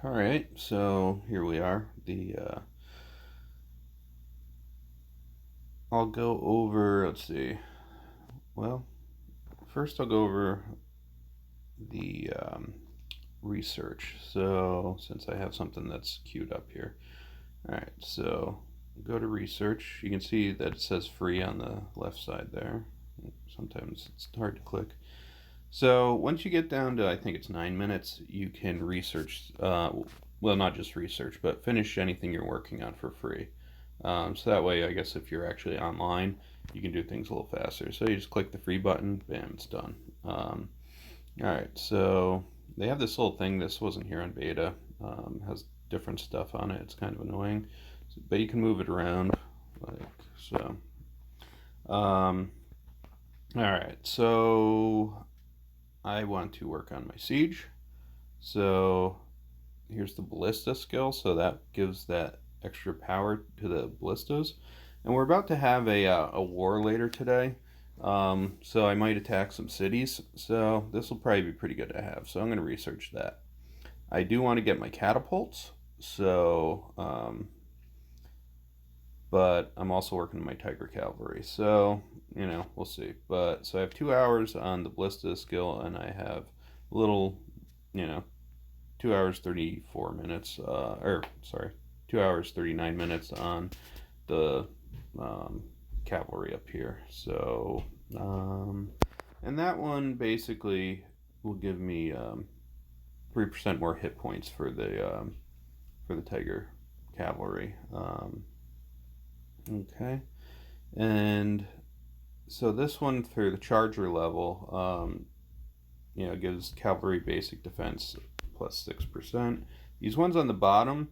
All right, so here we are. I'll go over. Let's see. Well, first I'll go over the research. So since I have something that's queued up here. All right, so go to research. You can see that it says free on the left side there. Sometimes it's hard to click. So once you get down to, I think it's 9 minutes, you can research. Well, not just research, but finish anything you're working on for free. So that way, I guess if you're actually online, you can do things a little faster. So you just click the free button, bam, it's done. All right, so they have this little thing. This wasn't here on beta. Has different stuff on it. It's kind of annoying, but you can move it around like so. All right, so I want to work on my siege. So here's the ballista skill. So that gives that extra power to the ballistas. And we're about to have a war later today. So I might attack some cities. So this will probably be pretty good to have. So I'm going to research that. I do want to get my catapults. So, but I'm also working on my tiger cavalry. So, we'll see. But so I have 2 hours on the ballista skill, and I have a little, you know, 2 hours 34 minutes. Or sorry, 2 hours 39 minutes on the cavalry up here. So, and that one basically will give me 3% more hit points for the tiger cavalry. Okay, and so this one for the charger level, gives cavalry basic defense plus 6%. These ones on the bottom,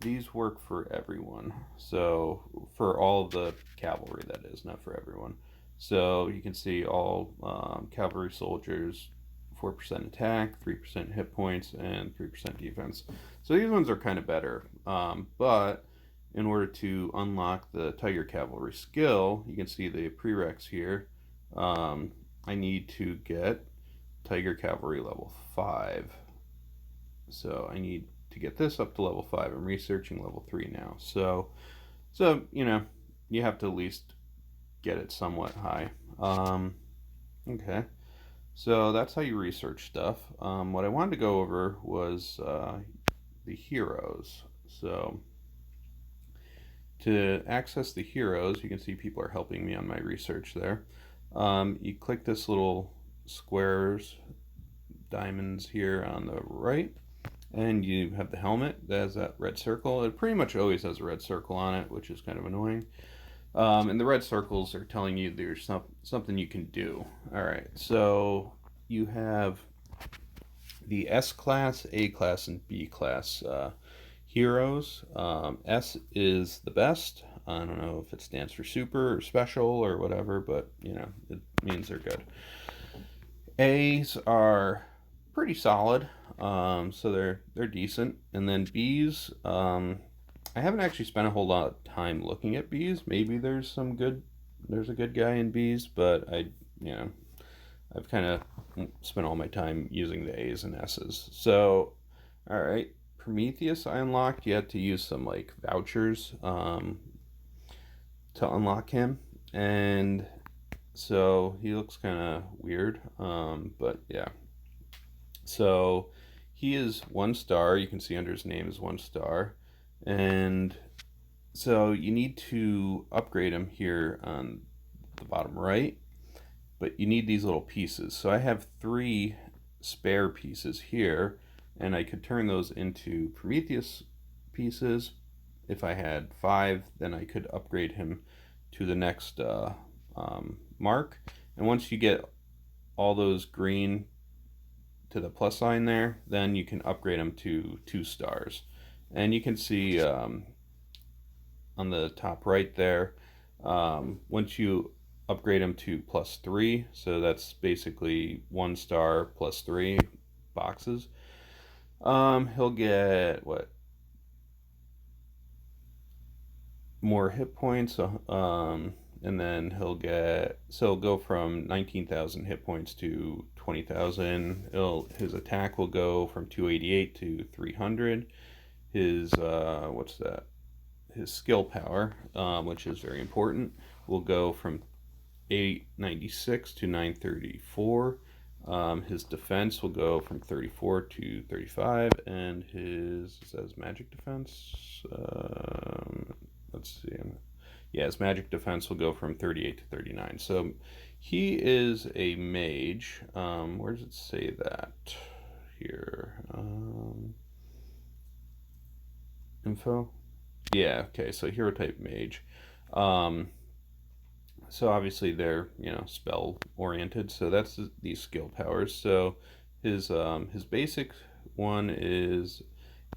these work for everyone. So for all of the cavalry, that is, not for everyone. So you can see all cavalry soldiers, 4% attack, 3% hit points, and 3% defense. So these ones are kind of better. But in order to unlock the Tiger Cavalry skill, you can see the prereqs here. I need to get Tiger Cavalry level 5. So I need to get this up to level 5. I'm researching level 3 now. So you have to at least get it somewhat high. Okay. So that's how you research stuff. What I wanted to go over was the heroes. So to access the heroes, you can see people are helping me on my research there. You click this little squares, diamonds here on the right, and you have the helmet that has that red circle. It pretty much always has a red circle on it, which is kind of annoying. And the red circles are telling you there's something you can do. All right, so you have the S class, A class, and B class heroes. S is the best. I don't know if it stands for super or special or whatever, but it means they're good. A's are pretty solid, so they're decent, and then B's. I haven't actually spent a whole lot of time looking at B's. Maybe there's a good guy in B's, but I've kind of spent all my time using the A's and S's. So, all right, Prometheus I unlocked. You had to use some like vouchers to unlock him, and so he looks kind of weird. But yeah, so he is 1 star. You can see under his name is 1 star, and so you need to upgrade him here on the bottom right, but you need these little pieces. So I have 3 spare pieces here, and I could turn those into Prometheus pieces. If I had 5, then I could upgrade him to the next mark. And once you get all those green to the plus sign there, then you can upgrade them to 2 stars. And you can see on the top right there, once you upgrade him to +3, so that's basically 1 star plus 3 boxes. He'll get more hit points, and then he'll go from 19,000 hit points to 20,000. His attack will go from 288 to 300. His what's that? His skill power, which is very important, will go from 896 to 934. His defense will go from 34 to 35, and his, it says magic defense. Let's see. Yeah, his magic defense will go from 38 to 39. So he is a mage. Where does it say that? Here. Info? Yeah, okay, so hero type mage. So obviously they're, spell oriented, so that's these skill powers. So his basic one is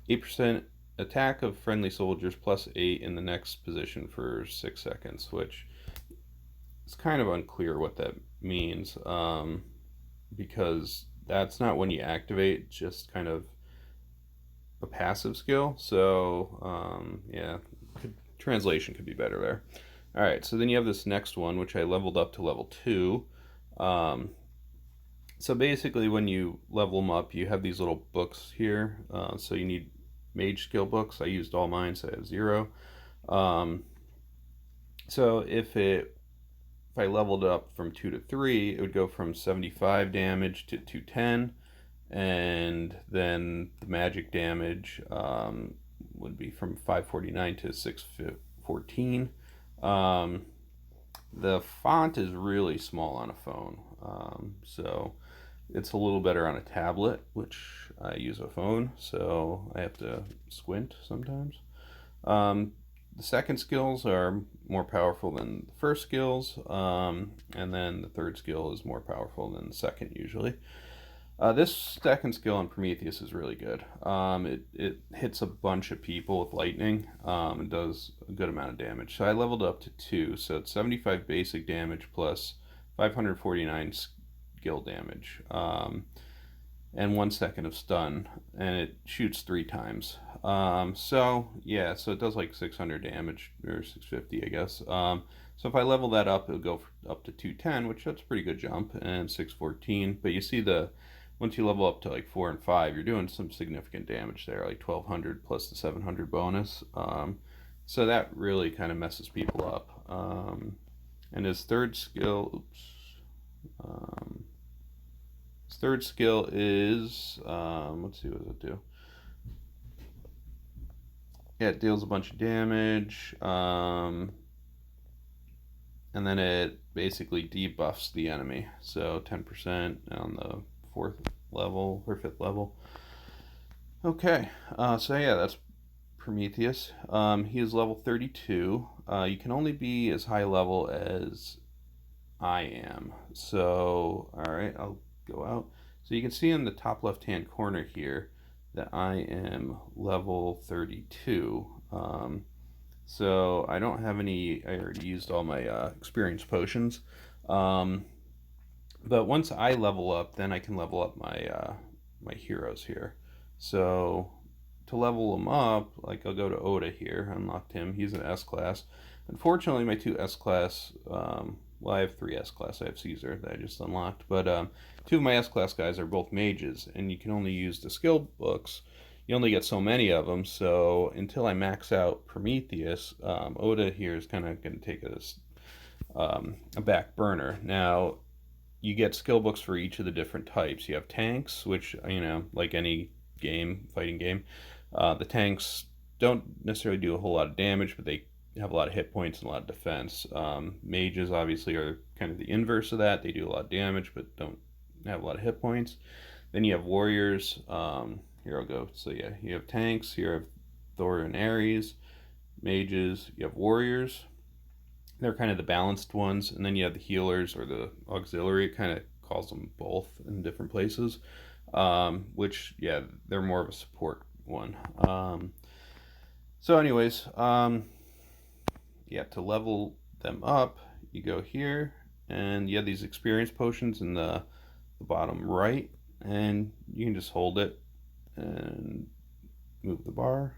8% attack of friendly soldiers plus 8 in the next position for 6 seconds, which it's kind of unclear what that means, because that's not when you activate, just kind of a passive skill. So yeah, translation could be better there. All right, so then you have this next one, which I leveled up to level 2. So basically, when you level them up, you have these little books here. So you need mage skill books. I used all mine, so I have 0. So if I leveled it up from 2 to 3, it would go from 75 damage to 210, and then the magic damage would be from 549 to 614. The font is really small on a phone, so it's a little better on a tablet, which I use a phone, so I have to squint sometimes. The second skills are more powerful than the first skills, and then the third skill is more powerful than the second usually. This second skill on Prometheus is really good. It hits a bunch of people with lightning, and does a good amount of damage. So I leveled up to 2, so it's 75 basic damage plus 549 skill damage, and 1 second of stun, and it shoots 3 times. So yeah, so it does like 600 damage, or 650, I guess. So if I level that up, it'll go up to 210, which that's a pretty good jump, and 614. But you see once you level up to like 4 and 5, you're doing some significant damage there, like 1200 plus the 700 bonus. So that really kind of messes people up. And his third skill, his third skill is, let's see, what does it do? Yeah, it deals a bunch of damage, and then it basically debuffs the enemy. So 10% on the 4th level or 5th level. Okay, so yeah, that's Prometheus. He is level 32. You can only be as high level as I am. So, alright, I'll go out. So you can see in the top left hand corner here that I am level 32. So I don't have any, I already used all my experience potions. But once I level up, then I can level up my heroes here. So to level them up, like I'll go to Oda here, unlocked him. He's an S class. Unfortunately, my 2 S class, well, I have 3 S class. I have Caesar that I just unlocked, but 2 of my S class guys are both mages, and you can only use the skill books. You only get so many of them, so until I max out Prometheus, Oda here is kind of going to take a back burner. Now, you get skill books for each of the different types. You have tanks, which, like any fighting game, the tanks don't necessarily do a whole lot of damage, but they have a lot of hit points and a lot of defense. Mages obviously are kind of the inverse of that. They do a lot of damage, but don't have a lot of hit points. Then you have warriors. Here I'll go. So yeah, you have tanks. Here I have Thor and Ares. Mages. You have warriors. They're kind of the balanced ones, and then you have the healers or the auxiliary. It kind of calls them both in different places, which, yeah, they're more of a support one. So anyways, yeah, to level them up, you go here, and you have these experience potions in the bottom right, and you can just hold it and move the bar,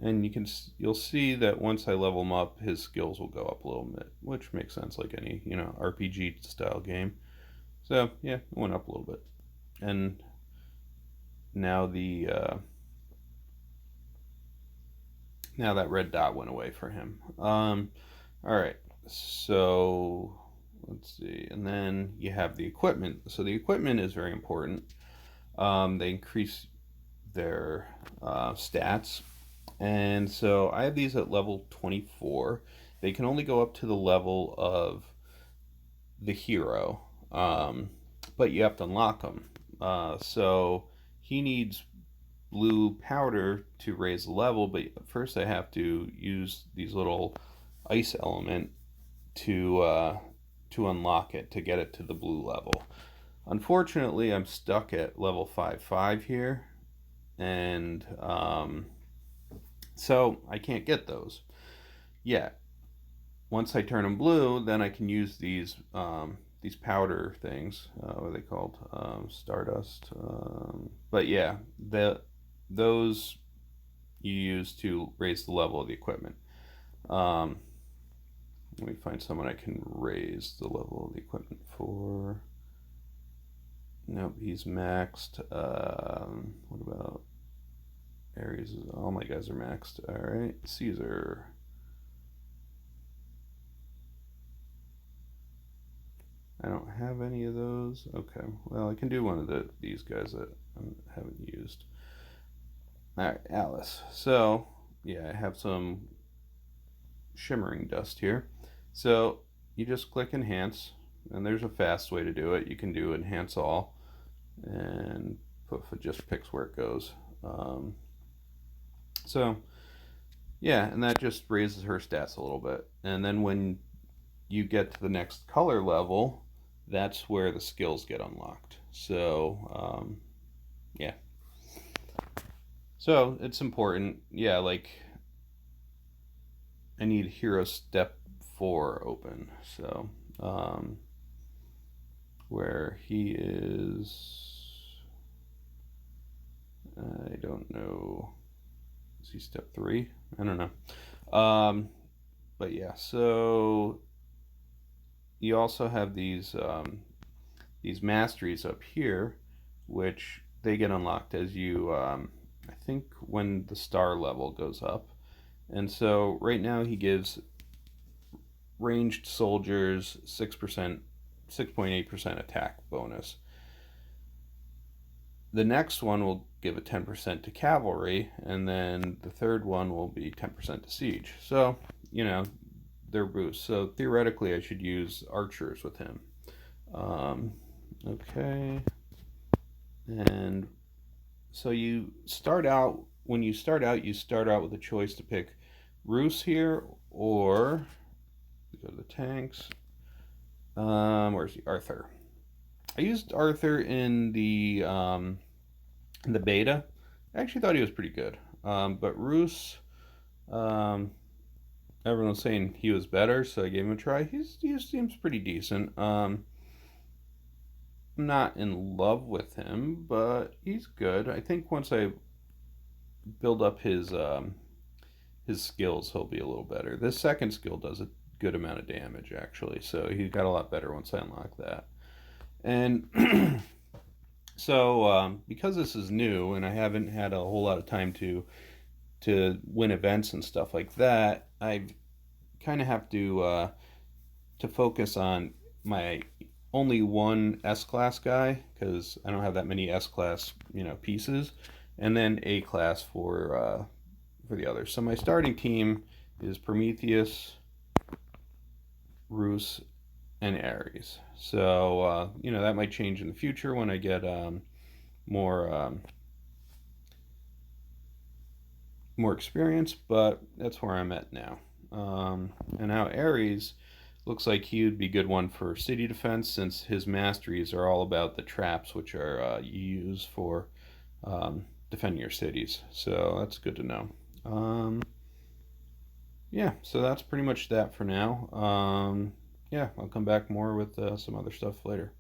And you'll see that once I level him up, his skills will go up a little bit, which makes sense like any, RPG style game. So yeah, it went up a little bit. And now now that red dot went away for him. All right, so let's see, and then you have the equipment. So the equipment is very important. They increase their stats, and so I have these at level 24. They can only go up to the level of the hero, but you have to unlock them. So he needs blue powder to raise the level, but first I have to use these little ice element to unlock it to get it to the blue level. Unfortunately, I'm stuck at level 5 here, and so I can't get those yet. Once I turn them blue, then I can use these powder things. What are they called? Stardust. But yeah, those you use to raise the level of the equipment. Let me find someone I can raise the level of the equipment for. Nope, he's maxed. What about Ares? All my guys are maxed. All right, Caesar. I don't have any of those. Okay, well, I can do one of these guys that I haven't used. All right, Alice. So, yeah, I have some shimmering dust here. So, you just click Enhance, and there's a fast way to do it. You can do Enhance All, and Puffa just picks where it goes. So, yeah, and that just raises her stats a little bit. And then when you get to the next color level, that's where the skills get unlocked. So, yeah. So it's important. Yeah, like I need Hero Step 4 open. So, where he is, I don't know. Is he Step 3? I don't know. But yeah, so you also have these masteries up here, which they get unlocked as you, I think, when the star level goes up. And so right now he gives ranged soldiers 6.8% attack bonus. The next one will give a 10% to cavalry, and then the third one will be 10% to siege. So, they're boosts. So theoretically, I should use archers with him. Okay. And so when you start out with a choice to pick Rus here, or go to the tanks. Where's the Arthur? I used Arthur in the beta. I actually thought he was pretty good. But Rus, everyone was saying he was better, so I gave him a try. He seems pretty decent. I'm not in love with him, but he's good. I think once I build up his skills, he'll be a little better. This second skill does a good amount of damage, actually, so he got a lot better once I unlocked that. And so, because this is new and I haven't had a whole lot of time to win events and stuff like that, I kind of have to focus on my only one S-class guy, because I don't have that many S-class pieces, and then A-class for the others. So my starting team is Prometheus, Rus, and Ares. So that might change in the future when I get more experience, but that's where I'm at now. And now Ares looks like he would be a good one for city defense, since his masteries are all about the traps, which are you use for defending your cities. So that's good to know. Yeah, so that's pretty much that for now. Yeah, I'll come back more with some other stuff later.